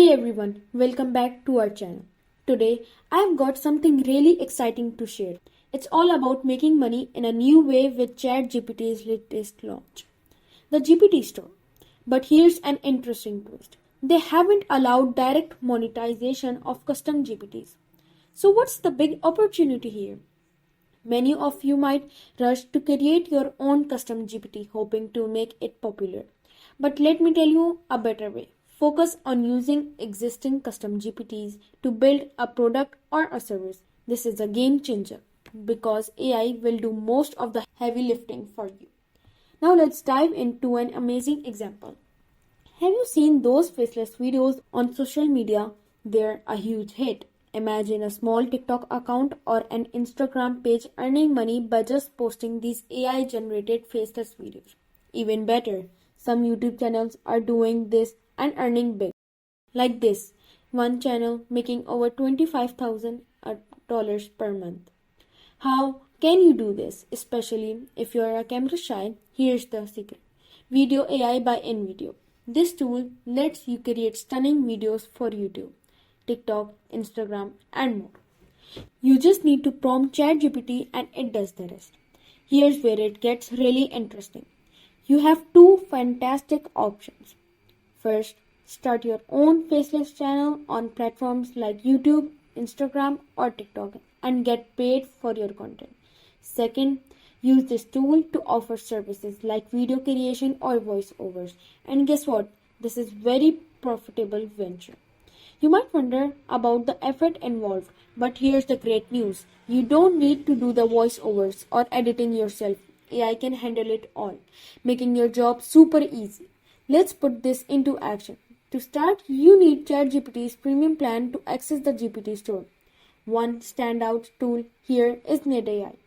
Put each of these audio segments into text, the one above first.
Hey everyone, welcome back to our channel. Today, I've got something really exciting to share. It's all about making money in a new way with ChatGPT's latest launch, the GPT Store. But here's an interesting twist. They haven't allowed direct monetization of custom GPTs. So what's the big opportunity here? Many of you might rush to create your own custom GPT hoping to make it popular. But let me tell you a better way. Focus on using existing custom GPTs to build a product or a service. This is a game changer because AI will do most of the heavy lifting for you. Now let's dive into an amazing example. Have you seen those faceless videos on social media? They're a huge hit. Imagine a small TikTok account or an Instagram page earning money by just posting these AI generated faceless videos. Even better, some YouTube channels are doing this and earning big. Like this, one channel making over $25,000 per month. How can you do this? Especially if you're a camera shy, here's the secret. Video AI by InVideo. This tool lets you create stunning videos for YouTube, TikTok, Instagram, and more. You just need to prompt ChatGPT and it does the rest. Here's where it gets really interesting. You have two fantastic options. First, start your own faceless channel on platforms like YouTube, Instagram, or TikTok and get paid for your content. Second, use this tool to offer services like video creation or voiceovers. And guess what? This is very profitable venture. You might wonder about the effort involved, but here's the great news. You don't need to do the voiceovers or editing yourself. AI can handle it all, making your job super easy. Let's put this into action. To start, you need ChatGPT's premium plan to access the GPT store. One standout tool here is NetAI.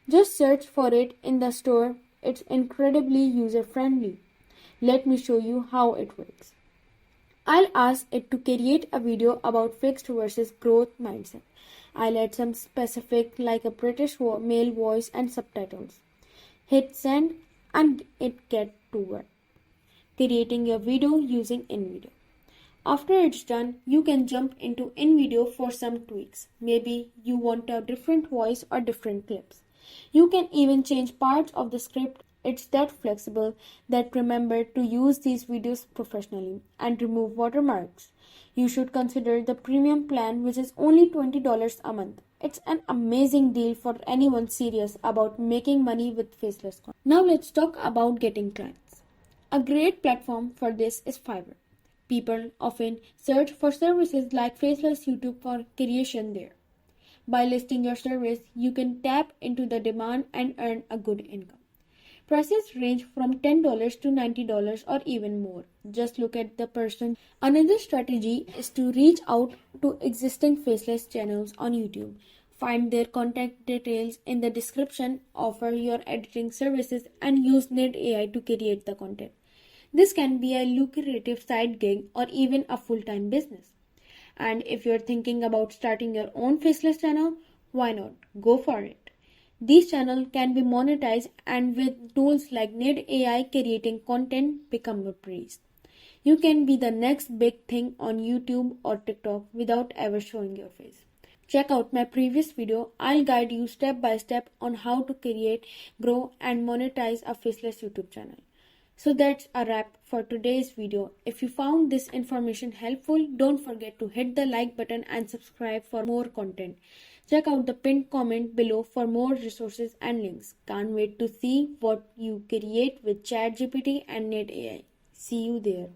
Just search for it in the store. It's incredibly user-friendly. Let me show you how it works. I'll ask it to create a video about fixed versus growth mindset. I'll add some specific like a British male voice and subtitles. Hit send and it gets to work, creating your video using InVideo. After it's done, you can jump into InVideo for some tweaks. Maybe you want a different voice or different clips. You can even change parts of the script. It's that flexible that remember to use these videos professionally and remove watermarks. You should consider the premium plan, which is only $20 a month. It's an amazing deal for anyone serious about making money with faceless content. Now let's talk about getting clients. A great platform for this is Fiverr. People often search for services like faceless YouTube for creation there. By listing your service, you can tap into the demand and earn a good income. Prices range from $10 to $90 or even more. Just look at the person. Another strategy is to reach out to existing faceless channels on YouTube. Find their contact details in the description, offer your editing services, and use NetAI to create the content. This can be a lucrative side gig or even a full-time business. And if you're thinking about starting your own faceless channel, why not? Go for it. These channels can be monetized and with tools like NetAI creating content become a breeze. You can be the next big thing on YouTube or TikTok without ever showing your face. Check out my previous video. I'll guide you step by step on how to create, grow and monetize a faceless YouTube channel. So that's a wrap for today's video. If you found this information helpful, don't forget to hit the like button and subscribe for more content. Check out the pinned comment below for more resources and links. Can't wait to see what you create with ChatGPT and NetAI. See you there.